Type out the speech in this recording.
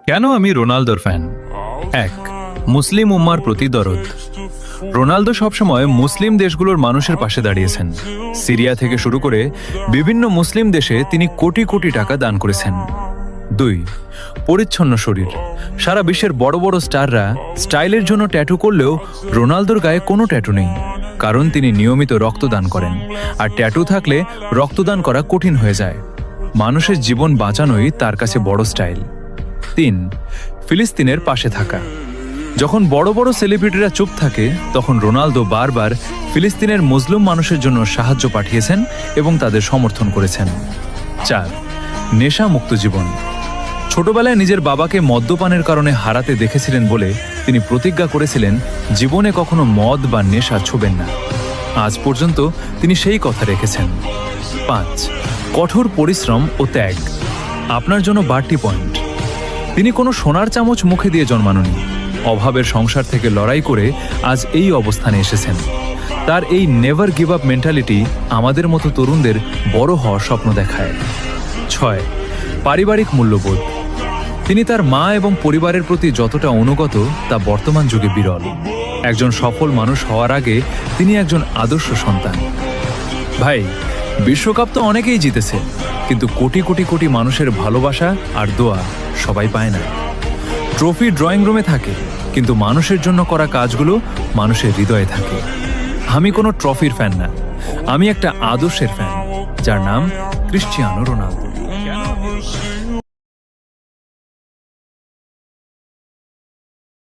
কেন আমি রোনালদোর ফ্যান? এক, মুসলিম উম্মার প্রতি দরদ। রোনালদো সবসময় মুসলিম দেশগুলোর মানুষের পাশে দাঁড়িয়েছেন। সিরিয়া থেকে শুরু করে বিভিন্ন মুসলিম দেশে তিনি কোটি কোটি টাকা দান করেছেন। 2, পরিচ্ছন্ন শরীর। সারা বিশ্বের বড় বড় স্টাররা স্টাইলের জন্য ট্যাটু করলেও রোনালদোর গায়ে কোনো ট্যাটু নেই, কারণ তিনি নিয়মিত রক্তদান করেন, আর ট্যাটু থাকলে রক্তদান করা কঠিন হয়ে যায়। মানুষের জীবন বাঁচানোই তার কাছে বড় স্টাইল। 3, ফিলিস্তিনের পাশে থাকা। যখন বড় বড় সেলিব্রিটিরা চুপ থাকে, তখন রোনালদো বারবার ফিলিস্তিনের মুসলিম মানুষের জন্য সাহায্য পাঠিয়েছেন এবং তাদের সমর্থন করেছেন। 4, নেশা মুক্ত জীবন। ছোটবেলায় নিজের বাবাকে মদ্যপানের কারণে হারাতে দেখেছিলেন বলে তিনি প্রতিজ্ঞা করেছিলেন জীবনে কখনো মদ বা নেশা ছোবেন না। আজ পর্যন্ত তিনি সেই কথা রেখেছেন। 5, কঠোর পরিশ্রম ও ত্যাগ। আপনার জন্য বাড়তি পয়েন্ট। তিনি কোনো সোনার চামচ মুখে দিয়ে জন্মাননি। অভাবের সংসার থেকে লড়াই করে আজ এই অবস্থানে এসেছেন। তার এই নেভার গিভ আপ মেন্টালিটি আমাদের মতো তরুণদের বড় হওয়ার স্বপ্ন দেখায়। 6, পারিবারিক মূল্যবোধ। তিনি তার মা এবং পরিবারের প্রতি যতটা অনুগত তা বর্তমান যুগে বিরল। একজন সফল মানুষ হওয়ার আগে তিনি একজন আদর্শ সন্তান। ভাই, বিশ্বকাপ তো অনেকেই জিতেছে, কিন্তু কোটি কোটি কোটি মানুষের ভালোবাসা আর দোয়া সবাই পায় না। ট্রফি ড্রয়িং রুমে থাকে, কিন্তু মানুষের জন্য করা কাজগুলো মানুষের হৃদয়ে থাকে। আমি কোনো ট্রফির ফ্যান না, আমি একটা আদর্শের ফ্যান, যার নাম ক্রিশ্চিয়ানো রোনালদো।